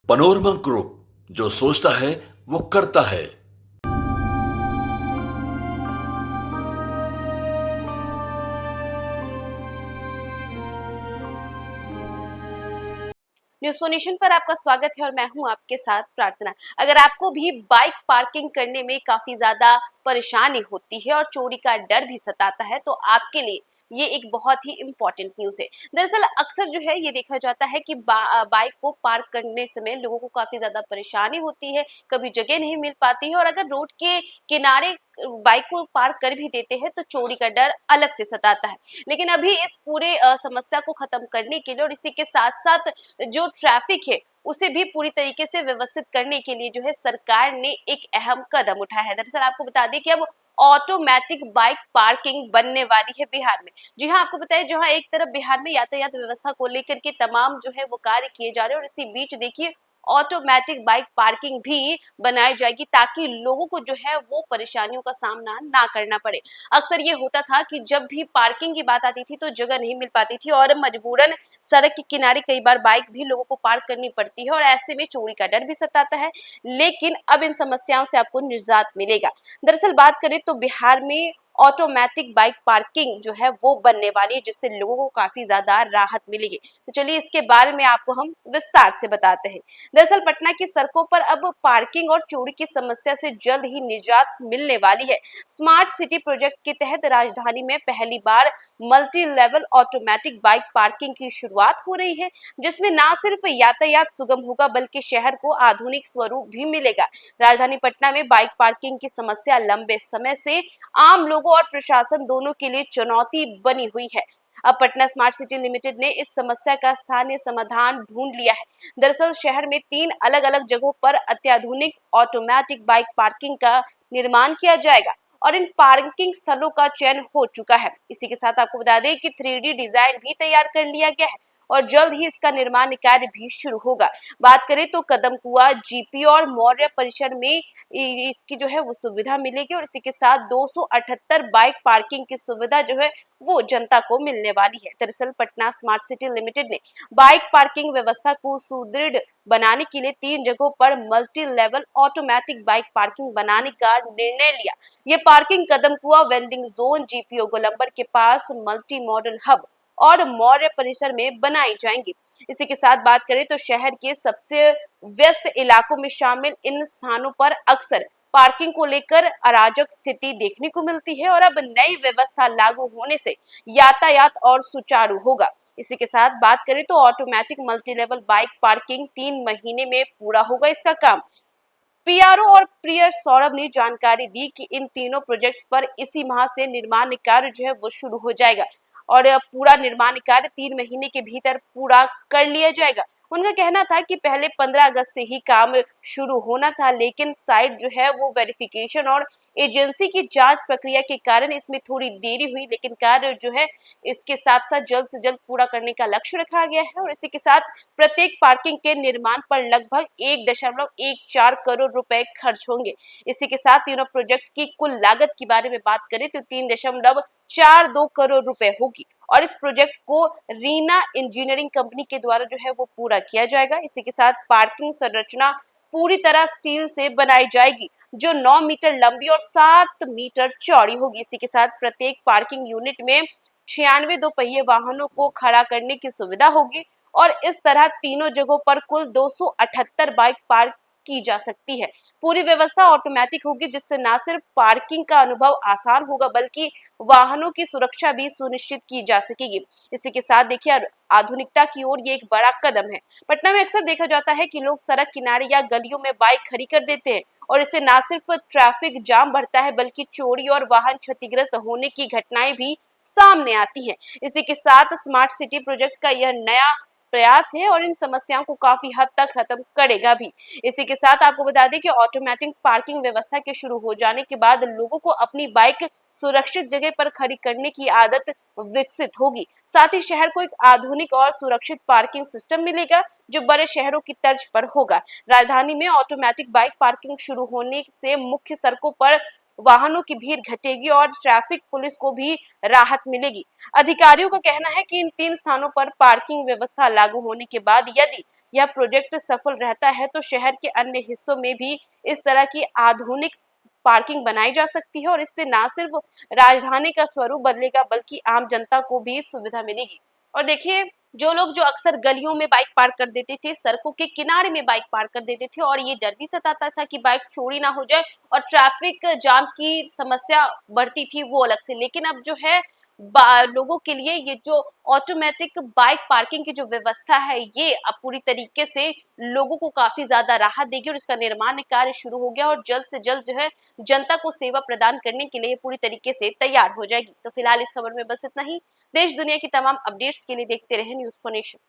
Panorama group, जो सोचता है वो करता है। न्यूज़ फॉर नेशन पर आपका स्वागत है और मैं हूं आपके साथ प्रार्थना। अगर आपको भी बाइक पार्किंग करने में काफी ज्यादा परेशानी होती है और चोरी का डर भी सताता है तो आपके लिए ये एक बहुत ही इम्पोर्टेंट न्यूज है। दरअसल अक्सर जो है ये देखा जाता है कि बाइक को पार्क करने समय लोगों को काफी ज्यादा परेशानी होती है, कभी जगह नहीं मिल पाती है और अगर रोड के किनारे बाइक को पार्क कर भी देते हैं तो चोरी का डर अलग से सताता है। लेकिन अभी इस पूरे समस्या को खत्म करने के लिए और इसी के साथ साथ जो ट्रैफिक है उसे भी पूरी तरीके से व्यवस्थित करने के लिए जो है सरकार ने एक अहम कदम उठाया है। दरअसल आपको बता दें कि अब ऑटोमेटिक बाइक पार्किंग बनने वाली है बिहार में। जी हाँ, आपको बताया जहाँ एक तरफ बिहार में यातायात व्यवस्था को लेकर के तमाम जो है वो कार्य किए जा रहे हैं और इसी बीच देखिए ऑटोमेटिक बाइक पार्किंग भी बनाई जाएगी ताकि लोगों को जो है वो परेशानियों का सामना ना करना पड़े। अक्सर ये होता था कि जब भी पार्किंग की बात आती थी तो जगह नहीं मिल पाती थी और मजबूरन सड़क के किनारे कई बार बाइक भी लोगों को पार्क करनी पड़ती है और ऐसे में चोरी का डर भी सताता है। लेकिन अब इन समस्याओं से आपको निजात मिलेगा। दरअसल बात करें तो बिहार में ऑटोमेटिक बाइक पार्किंग जो है वो बनने वाली है जिससे लोगों को काफी ज्यादा राहत मिलेगी। तो चलिए इसके बारे में आपको हम विस्तार से बताते हैं। दरअसल पटना की सड़कों पर अब पार्किंग और चोरी की समस्या से जल्द ही निजात मिलने वाली है। स्मार्ट सिटी प्रोजेक्ट के तहत राजधानी में पहली बार multi level automatic bike parking की शुरुआत हो रही है, जिसमें न सिर्फ यातायात सुगम होगा बल्कि शहर को आधुनिक स्वरूप भी मिलेगा। राजधानी पटना में बाइक पार्किंग की समस्या लंबे समय से आम लोगों और प्रशासन दोनों के लिए चुनौती बनी हुई है। अब पटना स्मार्ट सिटी लिमिटेड ने इस समस्या का स्थानीय समाधान ढूंढ लिया है। दरअसल शहर में 3 अलग-अलग जगहों पर अत्याधुनिक ऑटोमेटिक बाइक पार्किंग का निर्माण किया जाएगा और इन पार्किंग स्थलों का चयन हो चुका है। इसी के साथ आपको बता दें कि 3D डिजाइन भी तैयार कर लिया गया है और जल्द ही इसका निर्माण कार्य भी शुरू होगा। बात करें तो कदमकुआ, जीपी और मौर्य परिसर में इसकी जो है वो सुविधा मिलेगी और इसी के साथ 278 बाइक पार्किंग की सुविधा जो है वो जनता को मिलने वाली है। दरअसल पटना स्मार्ट सिटी लिमिटेड ने बाइक पार्किंग व्यवस्था को सुदृढ़ बनाने के लिए 3 जगहों पर multi level automatic bike parking बनाने का निर्णय लिया। ये parking Kadamkuan vending zone, GPO Golambar के पास मल्टी मॉडल हब और मौर्य परिसर में बनाई जाएंगी। इसी के साथ बात करें तो शहर के सबसे व्यस्त इलाकों में शामिल इन स्थानों पर अक्सर पार्किंग को लेकर अराजक स्थिति देखने को मिलती है और अब नई व्यवस्था लागू होने से यातायात और सुचारू होगा। इसी के साथ बात करें तो automatic multi level bike parking 3 महीने में पूरा होगा इसका काम। पीआरओ और प्रिय सौरभ ने जानकारी दी कि इन तीनों प्रोजेक्ट्स पर इसी माह से निर्माण कार्य जो है वो शुरू हो जाएगा और पूरा निर्माण कार्य 3 महीने के भीतर पूरा कर लिया जाएगा। उनका कहना था कि पहले 15 अगस्त से ही काम शुरू होना था, लेकिन साइट जो है वो वेरिफिकेशन और एजेंसी की जांच प्रक्रिया के कारण इसमें थोड़ी देरी हुई, लेकिन कार्य जो है इसके साथ साथ जल्द से जल्द पूरा करने का लक्ष्य रखा गया है और इसी के साथ प्रत्येक पार्किंग के निर्माण पर लगभग 1.14 करोड़ रुपए खर्च होंगे। इसी के साथ तीनों प्रोजेक्ट की कुल लागत के बारे में बात करें तो 3.42 करोड़ रुपए होगी और इस प्रोजेक्ट को रीना इंजीनियरिंग कंपनी के द्वारा जो है वो पूरा किया जाएगा। इसी के साथ पार्किंग संरचना पूरी तरह स्टील से बनाई जाएगी जो 9 मीटर लंबी और 7 मीटर चौड़ी होगी। इसी के साथ प्रत्येक पार्किंग यूनिट में 96 दोपहिए वाहनों को खड़ा करने की सुविधा होगी और इस तरह तीनों जगहों पर कुल 278 बाइक पार्क की जा सकती है। पूरी व्यवस्था ऑटोमेटिक होगी जिससे न सिर्फ पार्किंग का अनुभव आसान होगा बल्कि वाहनों की सुरक्षा भी सुनिश्चित की जा सकेगी। इसी के साथ देखिए आधुनिकता की ओर ये एक बड़ा कदम है। पटना में अक्सर देखा जाता है कि लोग सड़क किनारे या गलियों में बाइक खड़ी कर देते हैं और इससे न सिर्फ ट्रैफिक जाम बढ़ता है बल्कि चोरी और वाहन क्षतिग्रस्त होने की घटनाएं भी सामने आती हैं। इसी के साथ स्मार्ट सिटी प्रोजेक्ट का यह नया प्रयास है और इन समस्याओं को काफी हद तक खत्म करेगा भी। इसी के साथ आपको बता दें कि ऑटोमेटिक पार्किंग व्यवस्था के शुरू हो जाने के बाद लोगों को अपनी बाइक सुरक्षित जगह पर खड़ी करने की आदत विकसित होगी। साथ ही शहर को एक आधुनिक और सुरक्षित पार्किंग सिस्टम मिलेगा जो बड़े शहरों की तर्ज पर होगा। राजधानी में ऑटोमेटिक बाइक पार्किंग शुरू होने से मुख्य सड़कों पर वाहनों की भीड़ घटेगी और ट्रैफिक पुलिस को भी राहत मिलेगी। अधिकारियों का कहना है कि इन 3 स्थानों पर पार्किंग व्यवस्था लागू होने के बाद यदि यह प्रोजेक्ट सफल रहता है तो शहर के अन्य हिस्सों में भी इस तरह की आधुनिक पार्किंग बनाई जा सकती है और इससे न सिर्फ राजधानी का स्वरूप बदलेगा बल्कि आम जनता को भी सुविधा मिलेगी। और देखिए, जो लोग जो अक्सर गलियों में बाइक पार्क कर देते थे, सड़कों के किनारे में बाइक पार्क कर देते थे और ये डर भी सताता था कि बाइक चोरी ना हो जाए और ट्रैफिक जाम की समस्या बढ़ती थी, वो अलग से। लेकिन अब जो है लोगों के लिए ये जो ऑटोमेटिक बाइक पार्किंग की जो व्यवस्था है, ये अब पूरी तरीके से लोगों को काफी ज्यादा राहत देगी और इसका निर्माण कार्य शुरू हो गया और जल्द से जल्द जो है जनता को सेवा प्रदान करने के लिए पूरी तरीके से तैयार हो जाएगी। तो फिलहाल इस खबर में बस इतना ही। देश दुनिया की तमाम अपडेट्स के लिए देखते रहे न्यूज़4नेशन।